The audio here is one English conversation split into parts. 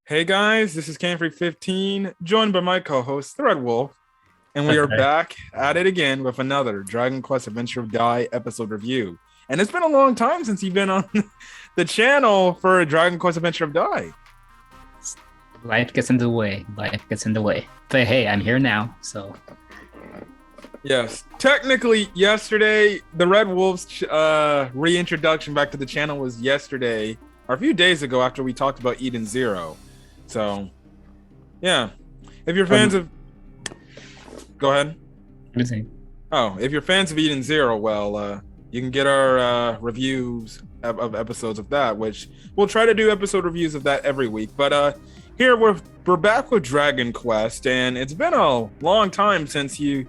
Hey guys, this is Canfrey15, joined by my co-host, the Red Wolf, and we are back at it again with another Dragon Quest Adventure of Die episode review. And it's been a long time since you've been on the channel for a Dragon Quest Adventure of Die. Life gets in the way. Life gets in the way. But hey, I'm here now, so. Yes, technically yesterday, the Red Wolf's reintroduction back to the channel was yesterday, or a few days ago after we talked about Eden Zero. So, yeah. If you're fans of... Go ahead. Oh, if you're fans of Eden Zero, well, you can get our reviews of episodes of that, which we'll try to do episode reviews of that every week. But here we're back with Dragon Quest, and it's been a long time since you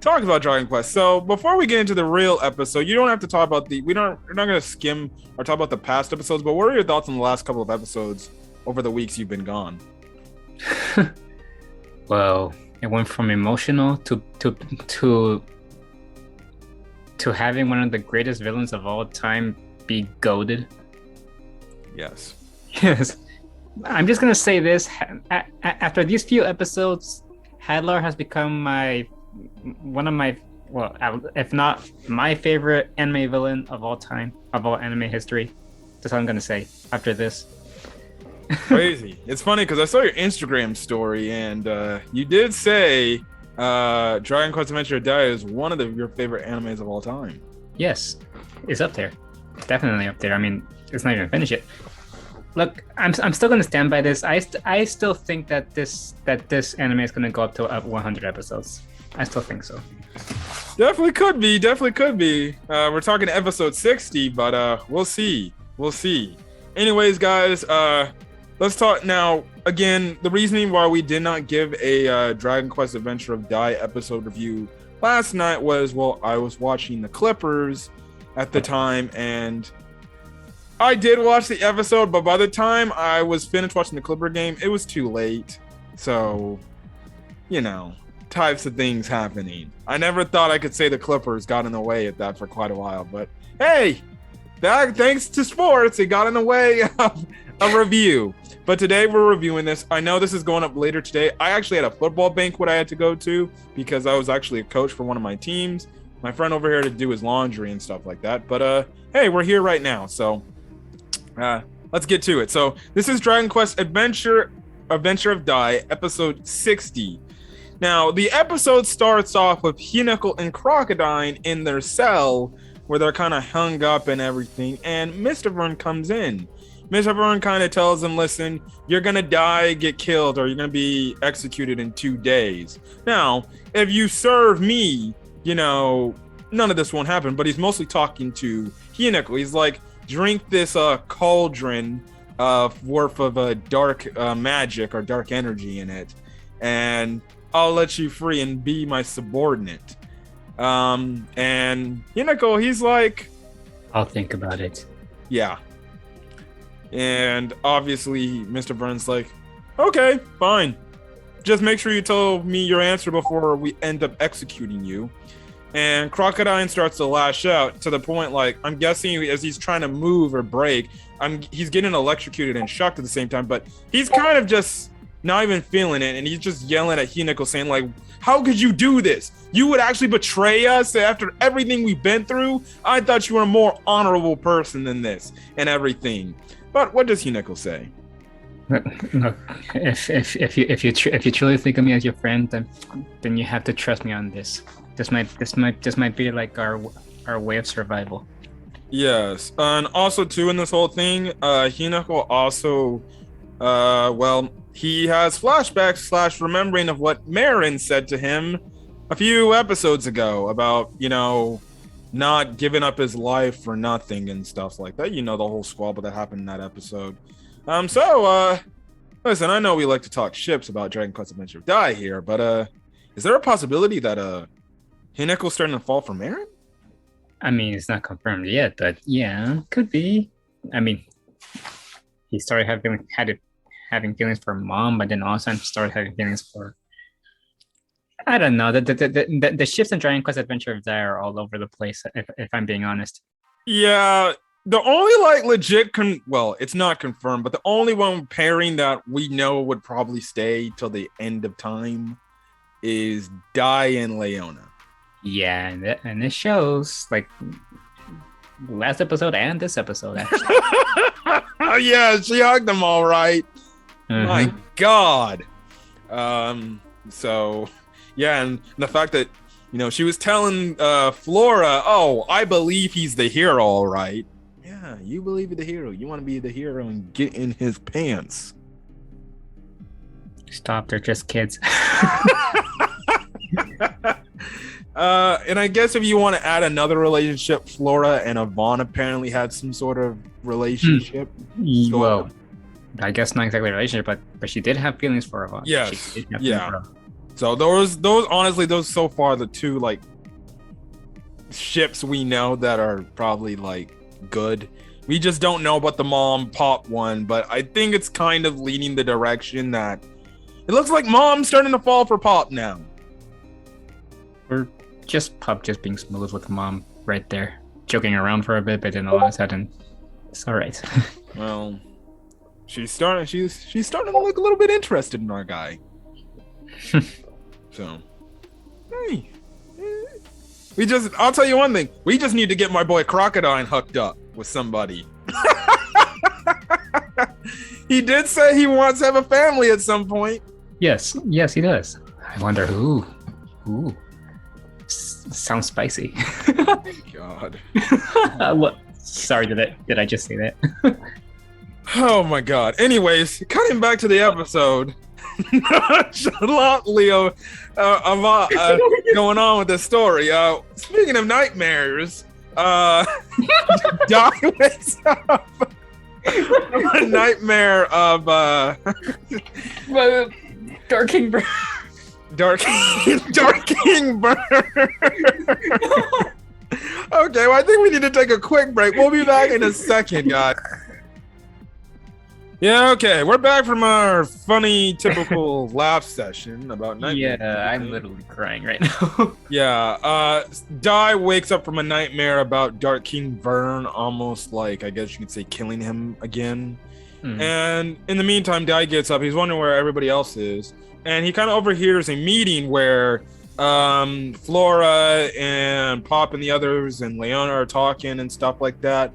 talked about Dragon Quest. So before we get into the real episode, you don't have to talk about we're not going to skim or talk about the past episodes, but what are your thoughts on the last couple of episodes over the weeks you've been gone? Well, it went from emotional to having one of the greatest villains of all time be goated. Yes. Yes. I'm just gonna say this: after these few episodes, Hadlar has become one of my, well, if not my favorite anime villain of all time, of all anime history. That's all I'm gonna say after this. Crazy. It's funny because I saw your Instagram story and you did say Dragon Quest Adventure of Die is one of your favorite animes of all time. Yes, it's up there. Definitely up there. I mean, it's not even finished yet. Look, I'm still gonna stand by this. I still think that this anime is gonna go up to 100 episodes. I still think so. Definitely could be. We're talking episode 60, but we'll see. Anyways, guys, let's talk now. Again, the reasoning why we did not give a Dragon Quest Adventure of Die episode review last night was, well, I was watching the Clippers at the time, and I did watch the episode, but by the time I was finished watching the Clipper game, it was too late. So, types of things happening. I never thought I could say the Clippers got in the way at that for quite a while, but hey, thanks to sports, it got in the way of a review. But today we're reviewing this. I know this is going up later today. I actually had a football banquet I had to go to because I was actually a coach for one of my teams. My friend over here to do his laundry and stuff like that. But hey, we're here right now, so let's get to it. So this is Dragon Quest Adventure of Die, episode 60. Now, the episode starts off with Hinako and Crocodile in their cell where they're kind of hung up and everything, and Mr. Vern comes in. Mr. Vern kind of tells them, listen, you're going to die, get killed, or you're going to be executed in 2 days. Now, if you serve me, none of this won't happen, but he's mostly talking to Hinako. He's like, drink this cauldron worth of dark magic or dark energy in it, and I'll let you free and be my subordinate. And Hinako, he's like, I'll think about it. Yeah. And obviously, Mr. Vern's like, okay, fine. Just make sure you tell me your answer before we end up executing you. And Crocodile starts to lash out to the point, like, I'm guessing as he's trying to move or break, he's getting electrocuted and shocked at the same time, but he's kind of just not even feeling it, and he's just yelling at Hinako saying, like, how could you do this? You would actually betray us after everything we've been through? I thought you were a more honorable person than this and everything. But what does Hinako say? Look, if you truly think of me as your friend, then you have to trust me on this. This might be like our way of survival. Yes, and also too in this whole thing, Hinako also, he has flashbacks / remembering of what Marin said to him a few episodes ago about, not giving up his life for nothing and stuff like that. The whole squabble that happened in that episode. Listen, I know we like to talk ships about Dragon Quest Adventure of Die here, but is there a possibility that Hineko's starting to fall for Marin? I mean, it's not confirmed yet, but yeah, could be. I mean, he started having feelings for Mom, but then also started having feelings for, I don't know. The shifts in Dragon Quest Adventure of Die are all over the place, if I'm being honest. Yeah, The only like legit well, it's not confirmed, but the only one pairing that we know would probably stay till the end of time is Dai and Leona. Yeah, and it shows like last episode and this episode actually. Oh yeah, she hugged them all right. My God. So yeah, and the fact that she was telling Flora, "Oh, I believe he's the hero, all right." Yeah, you believe in the hero. You want to be the hero and get in his pants. Stop, they're just kids. And I guess if you want to add another relationship, Flora and Yvonne apparently had some sort of relationship. Well, I guess not exactly a relationship, but she did have feelings for Yvonne. Yes, yeah. So those honestly, those so far the two like ships we know that are probably like good. We just don't know about the mom Popp one, but I think it's kind of leaning the direction that it looks like mom's starting to fall for Popp now. Or just Popp just being smooth with mom right there, joking around for a bit, but then all of a sudden, it's all right. Well, she's starting to look a little bit interested in our guy. So, hey, I'll tell you one thing. We just need to get my boy Crocodile hooked up with somebody. He did say he wants to have a family at some point. Yes, he does. I wonder who. Ooh. Sounds spicy. God. What? Sorry, did I just say that? Oh my God. Anyways, cutting back to the episode. A lot, Leo, going on with the story. Speaking of nightmares, Doc wakes up from a nightmare of Dark King Bird. Dark King Bird. Okay, well, I think we need to take a quick break. We'll be back in a second, guys. Yeah, okay, we're back from our funny, typical laugh session about nightmares. Yeah, I'm literally crying right now. Yeah, Dai wakes up from a nightmare about Dark King Vern, almost like, I guess you could say, killing him again. And in the meantime, Dai gets up. He's wondering where everybody else is. And he kind of overhears a meeting where Flora and Popp and the others and Leona are talking and stuff like that.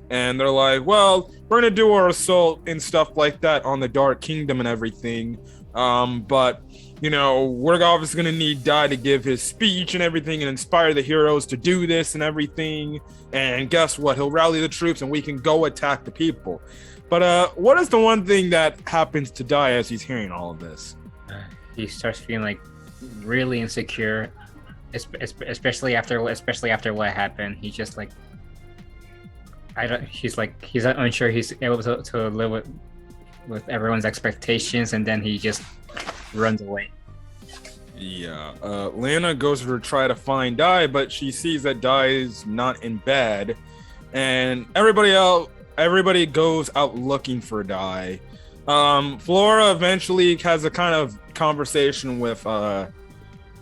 And they're like, well, we're going to do our assault and stuff like that on the Dark Kingdom and everything. But, we're obviously going to need Dai to give his speech and everything and inspire the heroes to do this and everything. And guess what? He'll rally the troops and we can go attack the people. But what is the one thing that happens to Dai as he's hearing all of this? He starts feeling like really insecure, especially after what happened. He's just like, he's unsure he's able to live with everyone's expectations, and then he just runs away. Yeah, Lana goes to try to find Dai, but she sees that Dai is not in bed, and everybody goes out looking for Dai. Flora eventually has a kind of conversation with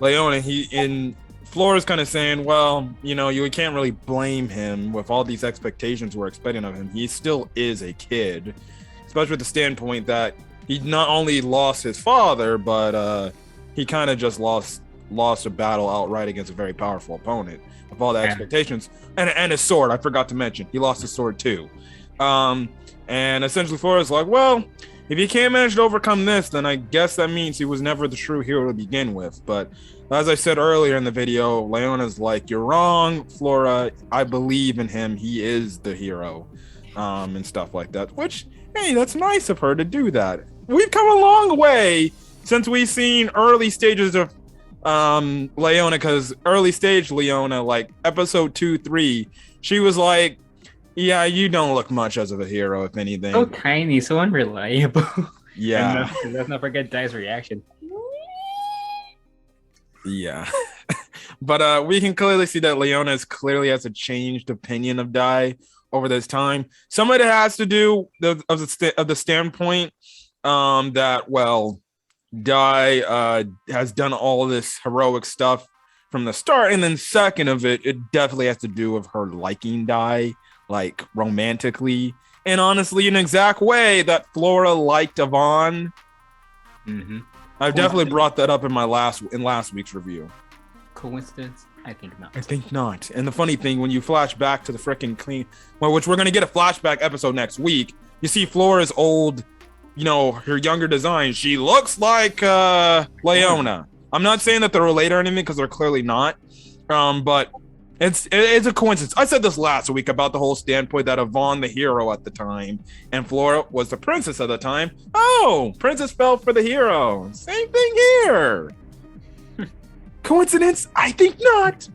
Leona. Flora's kind of saying, well, you can't really blame him with all these expectations we're expecting of him. He still is a kid, especially with the standpoint that he not only lost his father, but he kind of just lost a battle outright against a very powerful opponent of all the expectations. And his sword, I forgot to mention. He lost his sword too. And essentially Flora's like, well, if you can't manage to overcome this, then I guess that means he was never the true hero to begin with. But as I said earlier in the video, Leona's like, you're wrong, Flora. I believe in him. He is the hero, and stuff like that. Which, hey, that's nice of her to do that. We've come a long way since we've seen early stages of Leona, because early stage Leona, like episode 2-3, she was like, yeah, you don't look much as of a hero, if anything. So tiny, so unreliable. Yeah. And let's not forget Dai's reaction. Yeah. But we can clearly see that Leona clearly has a changed opinion of Dai over this time. Some of it has to do of the standpoint that, well, Dai has done all this heroic stuff from the start, and then second of it definitely has to do with her liking Dai. like romantically, and honestly, in an exact way that Flora liked Yvonne. Mm-hmm. I've definitely brought that up in last week's review. Coincidence? I think not. I think not. And the funny thing, when you flash back to the freaking which we're gonna get a flashback episode next week, you see Flora's old, her younger design. She looks like Leona. I'm not saying that they're related or anything because they're clearly not. But it's a coincidence. I said this last week about the whole standpoint that Yvonne the hero at the time and Flora was the princess at the time. Oh, princess fell for the hero. Same thing here. Coincidence? I think not.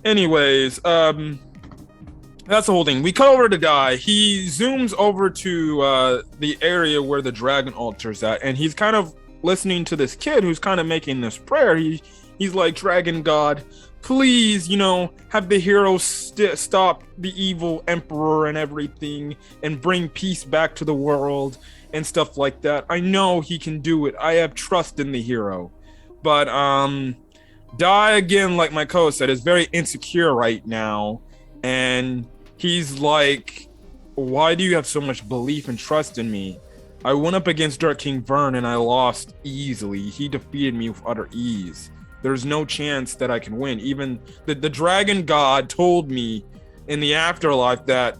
Anyways, that's the whole thing. We cut over to Guy. He zooms over to the area where the dragon altar's at, and he's kind of listening to this kid who's kind of making this prayer. He's like, Dragon God, please, have the hero stop the evil emperor and everything and bring peace back to the world and stuff like that. I know he can do it. I have trust in the hero. But Dai, again, like my co said, is very insecure right now. And he's like, why do you have so much belief and trust in me? I went up against Dark King Vern and I lost easily. He defeated me with utter ease. There's no chance that I can win. Even the dragon god told me in the afterlife that,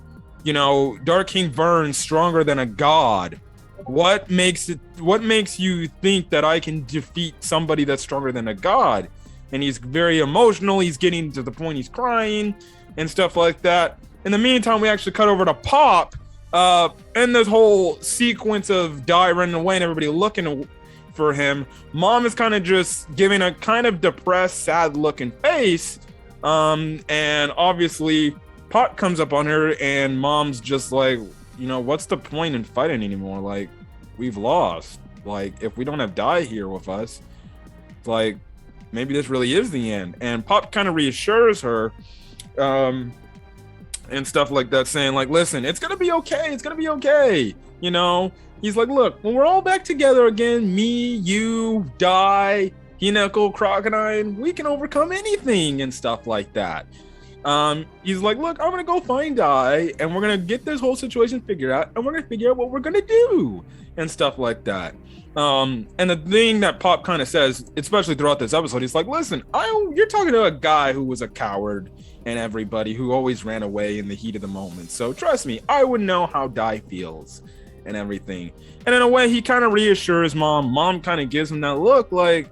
Dark King Vern's stronger than a god. What makes you think that I can defeat somebody that's stronger than a god? And he's very emotional. He's getting to the point he's crying and stuff like that. In the meantime, we actually cut over to Popp. And this whole sequence of Dai running away and everybody looking for him. Mom is kind of just giving a kind of depressed, sad looking face. And obviously Popp comes up on her and Mom's just like, what's the point in fighting anymore? Like, we've lost. Like, if we don't have Dai here with us, it's like, maybe this really is the end. And Popp kind of reassures her, and stuff like that, saying like, listen, it's gonna be okay. It's gonna be okay. He's like, look, when we're all back together again, me, you, Dai, Hinako, Crocodile, we can overcome anything and stuff like that. He's like, look, I'm gonna go find Dai and we're gonna get this whole situation figured out and we're gonna figure out what we're gonna do and stuff like that. And the thing that Popp kind of says, especially throughout this episode, he's like, listen, you're talking to a guy who was a coward and everybody who always ran away in the heat of the moment. So trust me, I would know how Dai feels and everything. And in a way, he kind of reassures Mom. Mom kind of gives him that look like,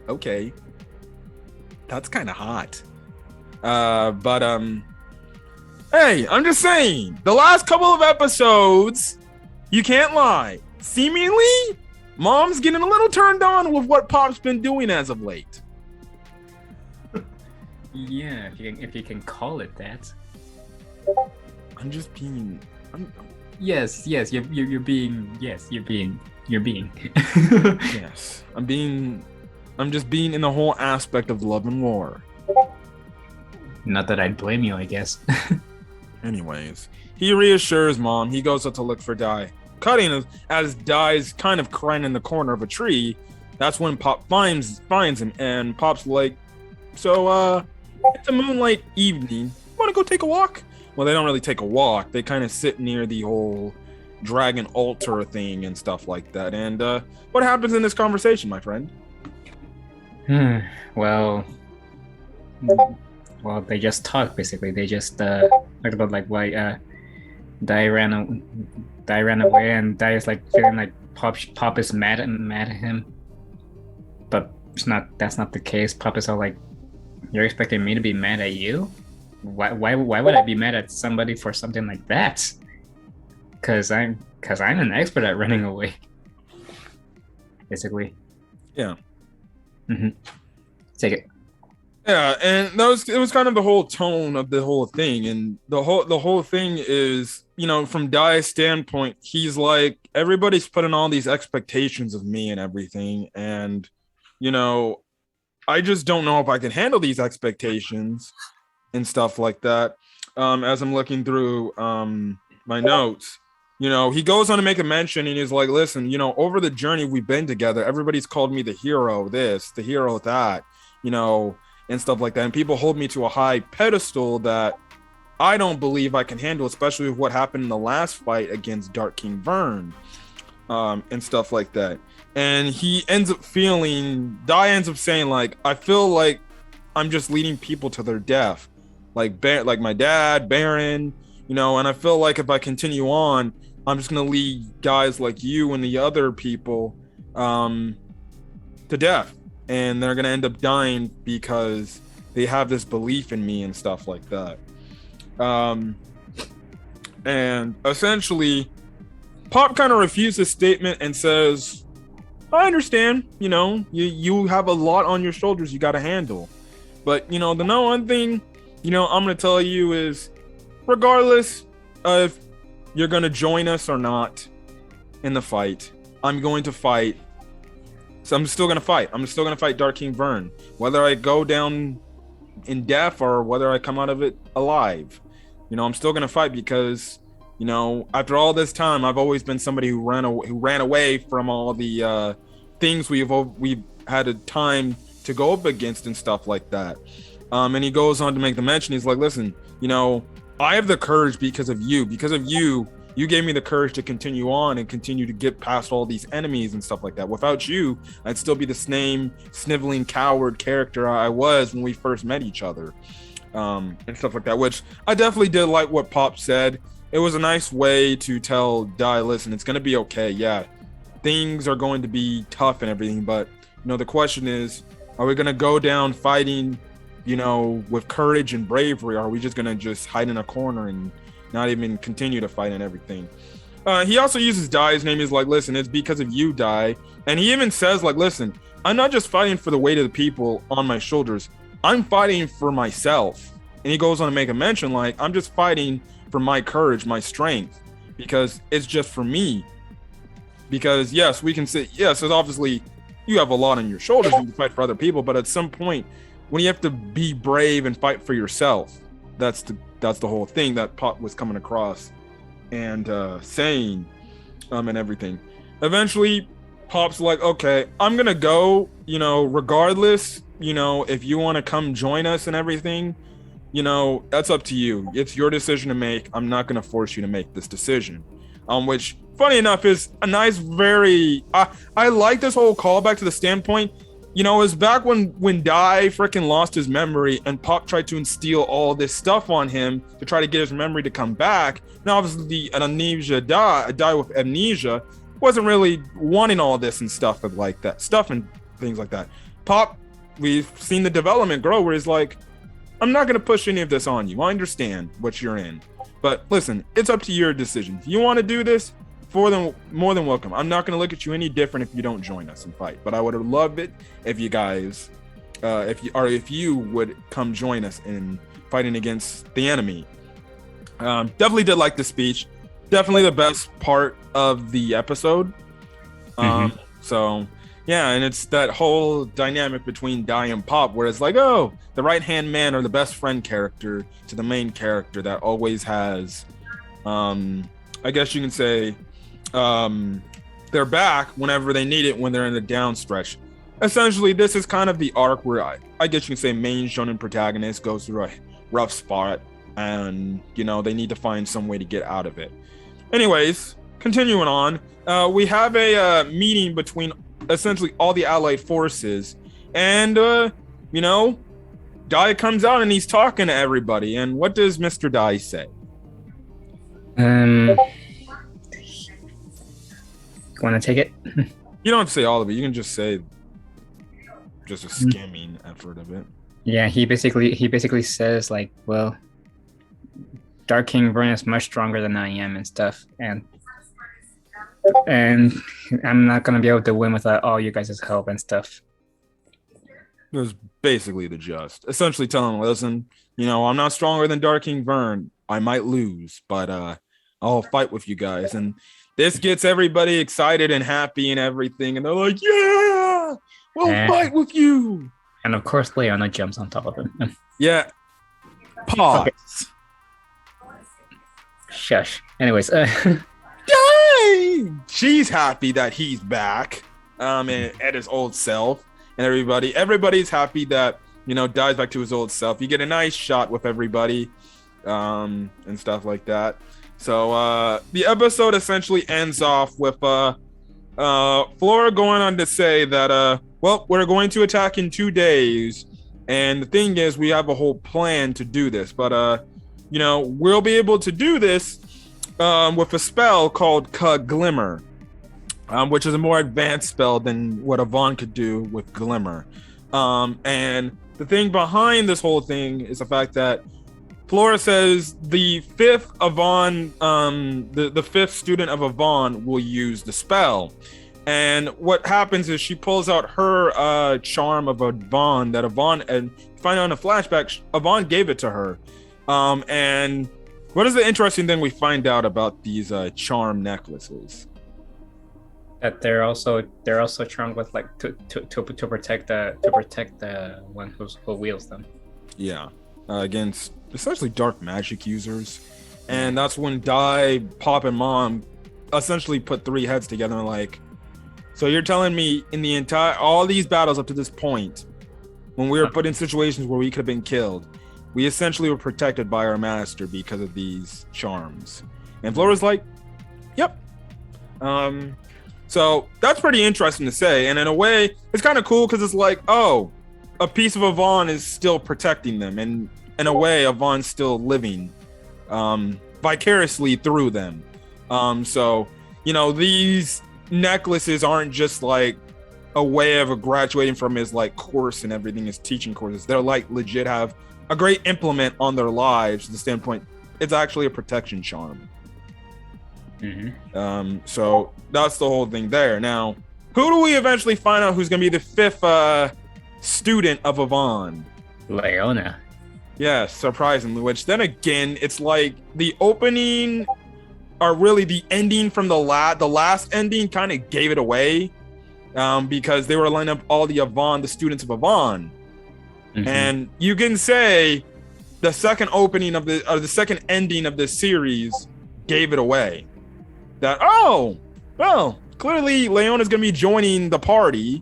okay, that's kind of hot. But hey, I'm just saying, the last couple of episodes, you can't lie. Seemingly, Mom's getting a little turned on with what Popp's been doing as of late. Yeah, if you can call it that. I'm just being. Yes, you're being. Yes, you're being. Yes, I'm just being in the whole aspect of love and war. Not that I'd blame you, I guess. Anyways, he reassures Mom. He goes up to look for Dai. Cutting as Dai's kind of crying in the corner of a tree. That's when Popp finds him, and Popp's like, so it's a moonlight evening. Want to go take a walk? Well, they don't really take a walk. They kind of sit near the whole dragon altar thing and stuff like that. And what happens in this conversation, my friend? Well, they just talk, basically. They just talked about like why Dai ran away, and Dai is like feeling like Popp is mad at him. But that's not the case. Popp is all like, you're expecting me to be mad at you? Why would I be mad at somebody for something like that? Cause I'm an expert at running away. Basically. Yeah. Mm-hmm. Take it. Yeah, and it was kind of the whole tone of the whole thing, and the whole thing is, from Dai's standpoint, he's like, everybody's putting all these expectations of me and everything, and I just don't know if I can handle these expectations and stuff like that. As I'm looking through my notes, he goes on to make a mention, and he's like, listen, over the journey we've been together, everybody's called me the hero this, the hero that, and stuff like that. And people hold me to a high pedestal that I don't believe I can handle, especially with what happened in the last fight against Dark King Vern, and stuff like that. And he ends up Dai ends up saying, like, I feel like I'm just leading people to their death, like my dad, Baron, and I feel like if I continue on, I'm just gonna lead guys like you and the other people to death, and they're gonna end up dying because they have this belief in me and stuff like that. And essentially, Popp kind of refused this statement and says, I understand, you have a lot on your shoulders you got to handle. But, the one thing, I'm going to tell you is, regardless of you're going to join us or not in the fight, I'm going to fight. So I'm still going to fight. I'm still going to fight Dark King Vern, whether I go down in death or whether I come out of it alive. I'm still going to fight because, after all this time, I've always been somebody who ran away from all the things we've had a time to go up against and stuff like that. And he goes on to make the mention. He's like, listen, I have the courage because of you. Because of you, you gave me the courage to continue on and continue to get past all these enemies and stuff like that. Without you, I'd still be the same sniveling coward character I was when we first met each other. And stuff like that, which I definitely did like what Popp said. It was a nice way to tell Dai, listen, it's going to be okay. Yeah, things are going to be tough and everything, but, the question is, are we going to go down fighting, with courage and bravery? Or are we just going to just hide in a corner and not even continue to fight and everything? He also uses Dai's name. He's like, listen, it's because of you, Dai. And he even says, like, listen, I'm not just fighting for the weight of the people on my shoulders. I'm fighting for myself. And he goes on to make a mention, like, I'm just fighting for my courage, my strength, because it's just for me. Because yes, we can say, yes, it's obviously you have a lot on your shoulders when you fight for other people, but at some point when you have to be brave and fight for yourself, that's the whole thing that Popp was coming across and saying and everything. Eventually Popp's like, okay, I'm gonna go, regardless, if you want to come join us and everything, that's up to you. It's your decision to make. I'm not going to force you to make this decision. Which, funny enough, is a nice, I like this whole callback to the standpoint. It was back when Dai freaking lost his memory and Popp tried to instill all this stuff on him to try to get his memory to come back. Now, obviously, Dai with amnesia wasn't really wanting all this and stuff and things like that. Popp, we've seen the development grow where he's like, I'm not going to push any of this on you. I understand what you're in. But listen, it's up to your decision. If you want to do this, more than welcome. I'm not going to look at you any different if you don't join us and fight. But I would have loved it if you guys, if you would come join us in fighting against the enemy. Definitely did like the speech. Definitely the best part of the episode. So yeah, and it's that whole dynamic between Dai and Popp, where it's like, oh, the right-hand man or the best friend character to the main character that always has, I guess you can say, they're back whenever they need it when they're in the down stretch. Essentially, this is kind of the arc where I guess you can say main shonen protagonist goes through a rough spot and, they need to find some way to get out of it. Anyways, continuing on, we have a meeting between essentially all the allied forces, and Dai comes out and he's talking to everybody. And what does Mr. Dai say? Want to take it? You don't have to say all of it. You can just say just a skimming effort of it. Yeah, he basically says, like, well, Dark King Vern is much stronger than I am and stuff, and I'm not gonna be able to win without all you guys' help and stuff. It was basically the gist. Essentially telling him, listen, I'm not stronger than Dark King Vern. I might lose, but I'll fight with you guys. And this gets everybody excited and happy and everything. And they're like, yeah, we'll fight with you. And of course, Leona jumps on top of him. Yeah. Pause. Okay. Shush. Anyways, Dang! She's happy that he's back, and at his old self, and everybody's happy that dies back to his old self. You get a nice shot with everybody, and stuff like that. So the episode essentially ends off with Flora going on to say that well, we're going to attack in 2 days, and the thing is, we have a whole plan to do this, but we'll be able to do this with a spell called Glimmer, which is a more advanced spell than what Yvonne could do with Glimmer. And the thing behind this whole thing is the fact that Flora says the fifth Yvonne, the fifth student of Yvonne will use the spell. And what happens is she pulls out her charm of Yvonne that Yvonne, and find out in a flashback, Yvonne gave it to her. And what is the interesting thing we find out about these charm necklaces? That they're also charmed with like to protect the one who wields them. Yeah, against essentially dark magic users, and that's when Dai, Popp, and Mom essentially put 3 heads together and like, so you're telling me in the entire all these battles up to this point, when we were put in situations where we could have been killed, we essentially were protected by our master because of these charms. And Flora's like, yep. So that's pretty interesting to say, and in a way, it's kind of cool because it's like, oh, a piece of Yvonne is still protecting them, and in a way, Yvonne's still living vicariously through them. So these necklaces aren't just like a way of graduating from his like course and everything, his teaching courses. They're like legit have a great implement on their lives. To the standpoint, it's actually a protection charm. Mm-hmm. So that's the whole thing there. Now, who do we eventually find out who's gonna be the 5th student of Yvonne? Leona. Yes, surprisingly, which then again, it's like the opening, or really the ending from the last ending kind of gave it away, because they were lining up all the students of Yvonne. Mm-hmm. And you can say the second opening of the second ending of this series gave it away. That, oh, well, clearly Leona's gonna be joining the party,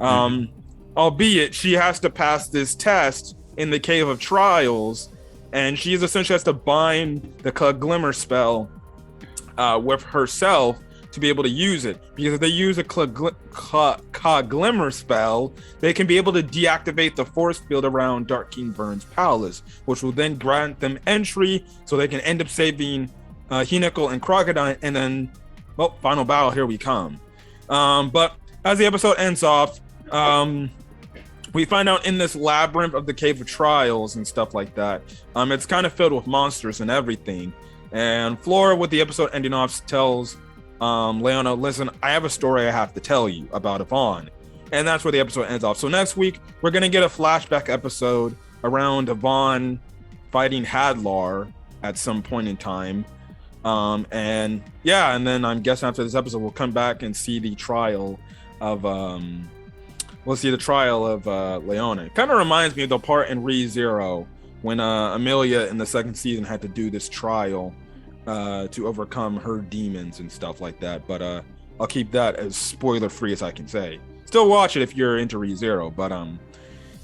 albeit she has to pass this test in the Cave of Trials, and she essentially has to bind the Glimmer spell with herself to be able to use it. Because if they use a Glimmer spell, they can be able to deactivate the force field around Dark King Vern's palace, which will then grant them entry, so they can end up saving Hinekal and Crocodile, and then, well, final battle, here we come. But as the episode ends off, we find out in this labyrinth of the Cave of Trials and stuff like that, it's kind of filled with monsters and everything. And Flora, with the episode ending off, tells Leona, listen, I have a story I have to tell you about Yvonne. And that's where the episode ends off. So next week, we're going to get a flashback episode around Yvonne fighting Hadlar at some point in time. And then I'm guessing after this episode, we'll come back and see the trial of Leona. It kind of reminds me of the part in Re:Zero when Amelia in the second season had to do this trial to overcome her demons and stuff like that. But I'll keep that as spoiler free as I can say. Still watch it if you're into Re:Zero, but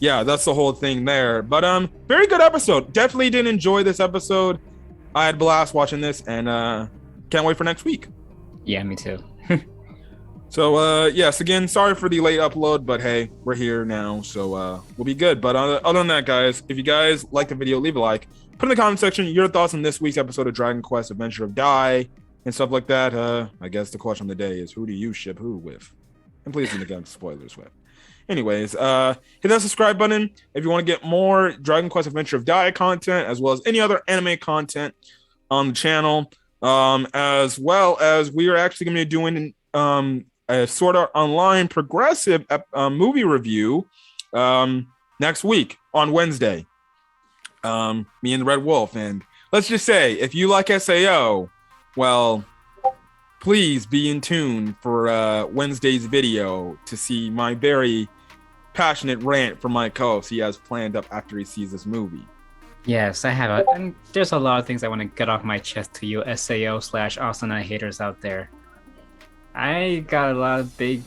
that's the whole thing there. But very good episode. Definitely did enjoy this episode. I had a blast watching this, and can't wait for next week. Yeah, me too. So, yes, again, sorry for the late upload, but hey, we're here now, so we'll be good. But other than that, guys, if you guys like the video, leave a like. Put in the comment section your thoughts on this week's episode of Dragon Quest Adventure of Dai and stuff like that. I guess the question of the day is, who do you ship who with? And please don't get spoilers with. Anyways, hit that subscribe button if you want to get more Dragon Quest Adventure of Dai content, as well as any other anime content on the channel. As well as we are actually going to be doing a Sword Art Online progressive movie review next week on Wednesday. Me and the Red Wolf. And let's just say, if you like SAO, well, please be in tune for Wednesday's video to see my very passionate rant from my co-host he has planned up after he sees this movie. Yes, I have and there's a lot of things I want to get off my chest to you SAO/Asana haters out there. I got a lot of big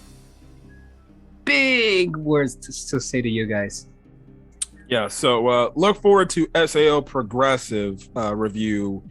words to say to you guys. Yeah, so look forward to SAO Progressive review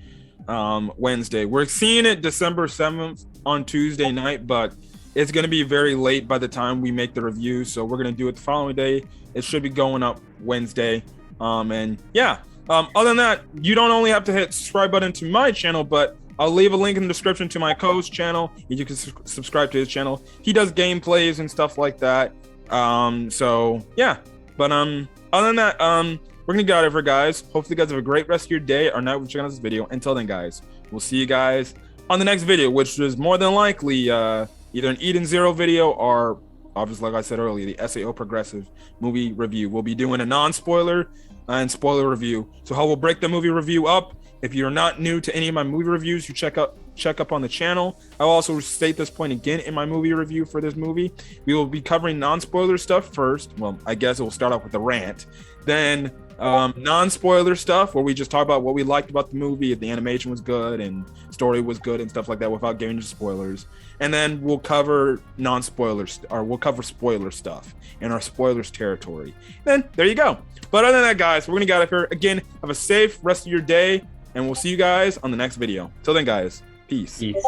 Wednesday. We're seeing it December 7th on Tuesday night, but it's going to be very late by the time we make the review. So we're going to do it the following day. It should be going up Wednesday. And yeah, other than that, you don't only have to hit subscribe button to my channel, but I'll leave a link in the description to my co-host channel. You can subscribe to his channel. He does gameplays and stuff like that. So yeah, but other than that, we're gonna get out of here, guys. Hopefully, you guys have a great rest of your day or night when checking out this video. Until then, guys, we'll see you guys on the next video, which is more than likely either an Eden Zero video or, obviously, like I said earlier, the SAO Progressive movie review. We'll be doing a non-spoiler and spoiler review. So how we'll break the movie review up. If you're not new to any of my movie reviews, you check up on the channel. I'll also state this point again in my movie review for this movie. We will be covering non-spoiler stuff first. Well, I guess it will start off with the rant. Then non-spoiler stuff where we just talk about what we liked about the movie, if the animation was good and story was good and stuff like that without getting into spoilers. And then we'll cover non-spoilers, or we'll cover spoiler stuff in our spoilers territory. Then there you go. But other than that, guys, we're gonna get out of here. Again, have a safe rest of your day, and we'll see you guys on the next video. Till then, guys, peace. Peace.